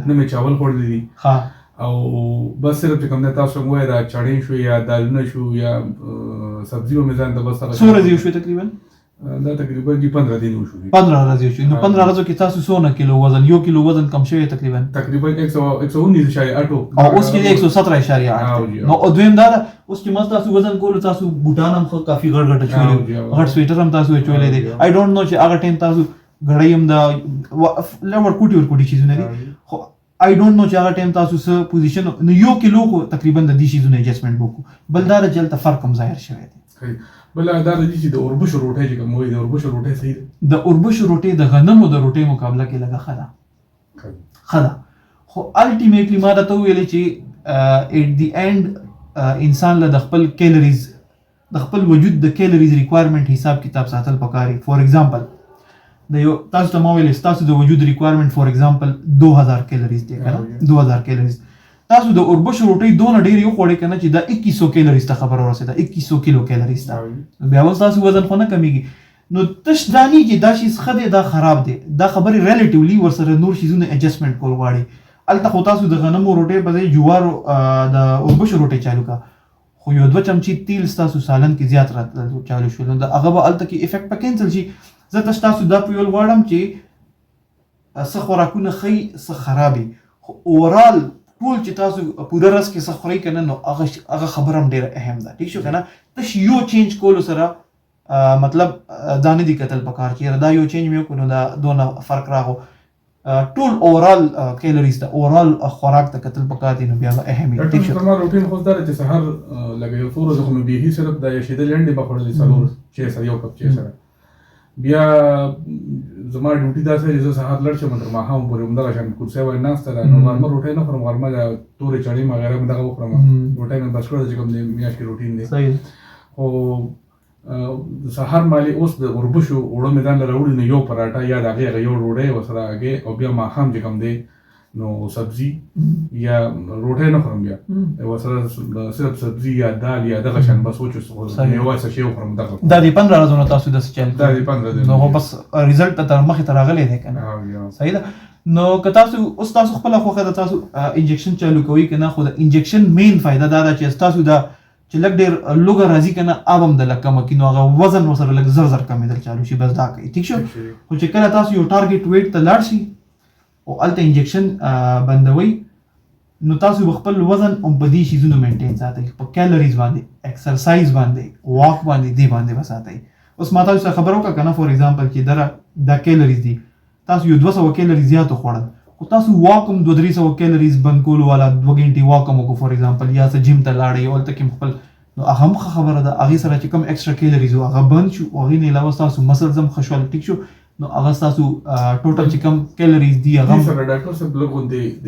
نه مې چاول خوړلی دي او بس صرف چې کوم دی تاسو هم وایي دا چڼې شو یا دالونه شو یا سبزي به مې ځان ته بس څو ورځې وشوې تقریبا؟ دا تقریبا 15 دن وشو. 15 ورځې وشوې. نو 15 ورځو کې تاسو څونه کیلو وزن، 1 کیلو وزن کم شوی تقریبا؟ تقریبا 119.8 او اوس کې 117.8. نو او دویم دا اوس چې مست تاسو وزن کولو تاسو بوټان هم کافي غټ غټ چولې، غټ سویټر هم تاسو چولې دي. آی ډونټ نو چې هغه ټیم تاسو غړی هم دا لور کوټي چیزونه دي، خو آی ډونټ نو چې هغه ټیم تاسو څه پوزیشن نو 1 کیلو خو تقریبا د دې شیزونه ایڈجسټمنټ وکړو. بل دا جلته فرق هم ظاهر شوی دی. بل دا د دې چې د اوربشو روټۍ چې کوم وایي د اوربشو روټۍ صحیح ده؟ د اوربشو روټۍ د غنمو د روټۍ مقابله کې لږه ښه ده، خو الټیمیټلی ما درته وویلې چې ایټ دی اینډ انسان له د خپل کیلریز د خپل وجود د کیلریز ریکوایرمنټ حساب کتاب ساتل پکار دي. فور ایگزامپل د یو تاسو ته ما ویلې ستاسو د وجود ریکوایرمنټ فور ایگزامپل 2000 کیلریز دی که نه؟ 2000 کیلریز. تاسو د اوربشو روټۍ دونه ډېرې وخوړئ که نه چې دا 2100 کیلریز ته خبره ورسېده، 2100 کیلو کیلریز ته، بیا اوس تاسو وزن خو نه کمیږي. نو تش دانی چې دا شیز ښه دی دا خراب دی، دا خبرې ریلیټیولی ورسره نور شیزونه ایډجسټمنټ کول غواړي. هلته خو تاسو د غنمو روټۍ په ځای جوارو د اوربشو روټۍ چالو کا، خو یو 2 چمچې تیل ستاسو سالن کې زیات راتلل چالو شول، نو د هغه به هلته کې افیکټ په کینسل شي. زه تش تاسو دا په یول غواړم چې څه خوراکونه ښه څه خرابي، خو اوورال ټول چې تاسو پوره ورځ کې څه خورئ که نه، نو هغه خبره هم ډېره اهم ده. ټیک شو که نه؟ تش یو چینج کولو سره مطلب دا نه دي کتل پکار چې دا یو چینج مې وکړو نو دا دونه فرق راغو. ټول اوورال کیلریز ته اوورال خوراک ته کتل پکار دي، نو بیا به اهم وي. ټیک شو؟ زما روټین خو دا دی چې سهار لکه یو څو ورځې خو مې بیخي صرف دا یشېدلې انډې به خوړلې 4 چای سره، 1 کپ چای سره. بیا زما ډیوټي داسې چې زه سهار لړ شم تر ماښام پورې همدغه شان کورسۍ وایي ناسته ده، نو غرمه روټۍ نه خورم، غرمه د تورې چڼې وغیره مې دغه وخورم، روټۍ مې بس کړه چې کوم دی میاشت کې روټین دی. خو سهار مالي اوس د اوربشو اوړه مې ځان له راوړي نو یو پراټه یا د هغې یو ډوډۍ ورسره هګۍ او بیا ماښام چې کوم دی نو سبزي یا روټۍ نه خورم، بیا ورسره صرف سبزي یا دال یا دغه شان بس وچو میوه څه شی وخورم. دا د 15 ورځو نه تاسو داسې چل دا د 15 دن نو بس ریزلټ ته تر مخې ته راغلی دی که نه؟ صحیح ده. نو که تاسو اوس تاسو خپله خوښه ده تاسو انجکشن چالو کوئ که نه، خو د انجکشن مین فایده دا ده چې تاسو دا چې لږ ډېر لوږه راځي که نه آب هم د لږ کمه کړي، نو هغه وزن ورسره لږ زر کمېدل چالو شي، بس دا کوي. ټیک شو؟ خو چې کله تاسو یو ټارګېټ ویټ ته لاړ شي او هلته انجکشن بندوئ، نو تاسو به خپل وزن هم په دې شیزونو مینټین ساتئ، په کیلریز باندې، ایکسرسایز باندې، واک باندې، دې باندې به ساتئ. اوس ما تاسو ته خبره وکړه که نه فور ایگزامپل چې دا کیلریز دي، تاسو یو 200 کیلریز زیات وخوړل، خو تاسو واک هم 200-300 کیلریز بند کولو والا 2 غنټې واک هم وکړو فور ایگزامپل، یا څه جیم ته لاړئ او هلته کې هم خپل، نو هغه هم ښه خبره ده. هغې سره چې کوم ایکسټرا کیلریز و هغه بند شو، هغې نه علاوه ستاسو مسلز هم ښه شول. ټیک شو؟ نو هغه ستاسو ټوټل چې کوم کیلریز دي هغه سره ډاکټر صاحب لږ غوندې د